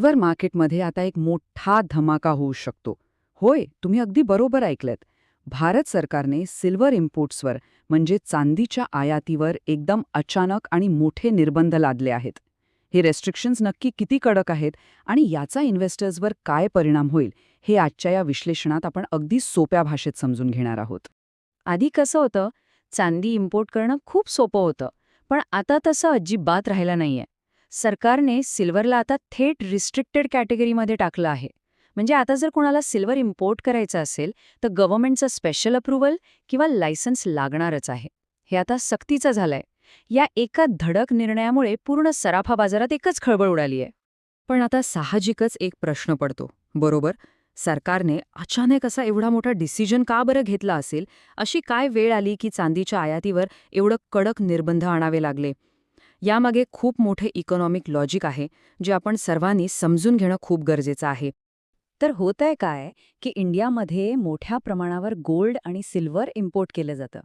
Silver मार्केटमध्ये आता एक मोठा धमाका होऊ शकतो. होय, तुम्ही अगदी बरोबर ऐकलत. भारत सरकारने सिल्वर इम्पोर्ट्सवर म्हणजे चांदीच्या आयातीवर एकदम अचानक आणि मोठे निर्बंध लादले आहेत. हे रेस्ट्रिक्शन्स नक्की किती कडक आहेत आणि याचा इन्व्हेस्टर्सवर काय परिणाम होईल हे आजच्या या विश्लेषणात आपण अगदी सोप्या भाषेत समजून घेणार आहोत. आधी कसं होतं, चांदी इम्पोर्ट करणं खूप सोपं होतं, पण आता तसं अजिबात राहिलं नाहीये. सरकारने सिल्वरला आता थेट रिस्ट्रिक्टेड कॅटेगरीमध्ये टाकलं आहे. म्हणजे आता जर कोणाला सिल्वर इम्पोर्ट करायचं असेल तर गव्हर्नमेंटचं स्पेशल अप्रुव्हल किंवा लायसन्स लागणारच आहे. हे आता सक्तीचं झालंय. या एका धडक निर्णयामुळे पूर्ण सराफा बाजारात एकच खळबळ उडाली आहे. पण आता साहजिकच एक प्रश्न पडतो, बरोबर? सरकारने अचानक असा एवढा मोठा डिसिजन का बरं घेतला असेल? अशी काय वेळ आली की चांदीच्या आयातीवर एवढं कडक निर्बंध आणावे लागले? यामागे खूप मोठे इकॉनॉमिक लॉजिक आहे, जे आपण सर्वांनी समजून घेणं खूप गरजेचं आहे. तर होतंय काय की इंडियामध्ये मोठ्या प्रमाणावर गोल्ड आणि सिल्वर इम्पोर्ट केलं जातं.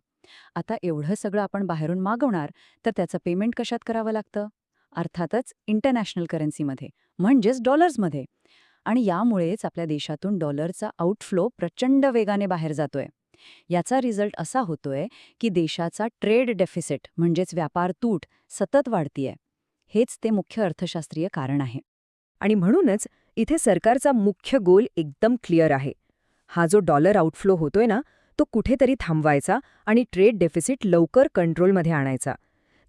आता एवढं सगळं आपण बाहेरून मागवणार तर त्याचं पेमेंट कशात करावं लागतं? अर्थातच इंटरनॅशनल करन्सीमध्ये, म्हणजेच डॉलर्समध्ये. आणि यामुळेच आपल्या देशातून डॉलरचा आउटफ्लो प्रचंड वेगाने बाहेर जातोय. याचा रिझल्ट असा होतोय की देशाचा ट्रेड डेफिसिट म्हणजेच व्यापार तूट सतत वाढतीये. हेच ते मुख्य अर्थशास्त्रीय कारण आहे. आणि म्हणूनच इथे सरकारचा मुख्य गोल एकदम क्लिअर आहे. हा जो डॉलर आउटफ्लो होतोय ना, तो कुठेतरी थांबवायचा आणि ट्रेड डेफिसिट लवकर कंट्रोलमध्ये आणायचा.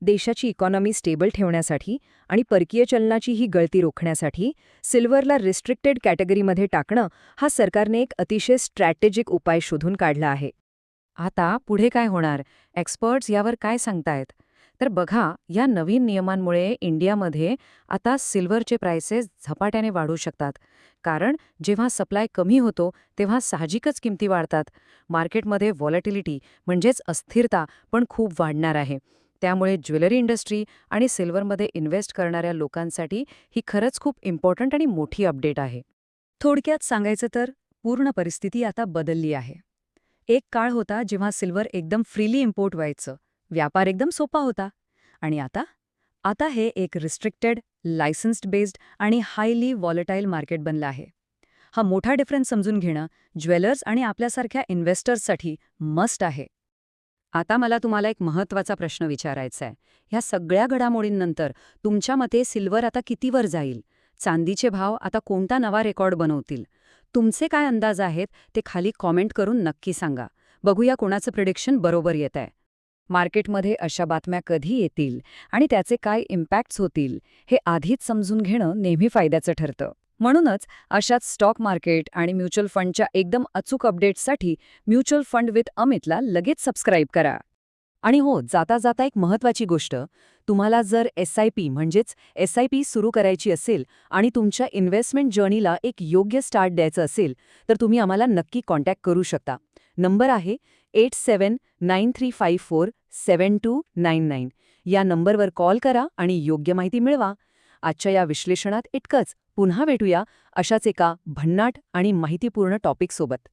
देशाची इकॉनॉमी स्टेबल ठेवण्यासाठी आणि परकीय चलनाची ही गळती रोखण्यासाठी सिल्वरला रिस्ट्रिक्टेड कॅटेगरीमध्ये टाकणं हा सरकारने एक अतिशय स्ट्रॅटेजिक उपाय शोधून काढला आहे. आता पुढे काय होणार? एक्सपर्ट्स यावर काय सांगतायत? तर बघा, या नवीन नियमांमुळे इंडियामध्ये आता सिल्वरचे प्राइसेस झपाट्याने वाढू शकतात. कारण जेव्हा सप्लाय कमी होतो तेव्हा साहजिकच किमती वाढतात. मार्केटमध्ये व्हॉलॅटिलिटी म्हणजेच अस्थिरता पण खूप वाढणार आहे. त्यामुळे ज्वेलरी इंडस्ट्री आणि सिल्वरमध्ये इन्व्हेस्ट करणाऱ्या लोकांसाठी ही खरंच खूप इम्पॉर्टंट आणि मोठी अपडेट आहे. थोडक्यात सांगायचं तर पूर्ण परिस्थिती आता बदलली आहे. एक काळ होता जेव्हा सिल्वर एकदम फ्रीली इम्पोर्ट व्हायचं, व्यापार एकदम सोपा होता. आणि आता आता हे एक रिस्ट्रिक्टेड, लायसन्स्ड बेस्ड आणि हायली व्हॉलेटाईल मार्केट बनलं आहे. हा मोठा डिफरन्स समजून घेणं ज्वेलर्स आणि आपल्यासारख्या इन्व्हेस्टर्ससाठी मस्ट आहे. आता मला तुम्हाला एक महत्त्वाचा प्रश्न विचारायचा आहे. ह्या सगळ्या घडामोडींनंतर तुमच्या मते सिल्वर आता कितीवर जाईल? चांदीचे भाव आता कोणता नवा रेकॉर्ड बनवतील? तुमचे काय अंदाज आहेत ते खाली कॉमेंट करून नक्की सांगा. बघूया कोणाचं प्रिडिक्शन बरोबर येतंय. मार्केटमध्ये अशा बातम्या कधी येतील आणि त्याचे काय इम्पॅक्ट्स होतील हे आधीच समजून घेणं नेहमी फायद्याचं ठरतं. म्हणूनच अशाच स्टॉक मार्केट आणि म्युच्युअल फंडच्या एकदम अचूक अपडेट्ससाठी म्युच्युअल फंड विथ अमितला लगेच सबस्क्राईब करा. आणि हो, जाता जाता एक महत्त्वाची गोष्ट, तुम्हाला जर SIP म्हणजेच SIP सुरू करायची असेल आणि तुमच्या इन्व्हेस्टमेंट जर्नीला एक योग्य स्टार्ट द्यायचं असेल तर तुम्ही आम्हाला नक्की कॉन्टॅक्ट करू शकता. नंबर आहे 8793547299. या नंबरवर कॉल करा आणि योग्य माहिती मिळवा. आजच्या या विश्लेषणात इतकंच. पुन्हा भेटूया अशाच एका भन्नाट आणि माहितीपूर्ण टॉपिकसोबत.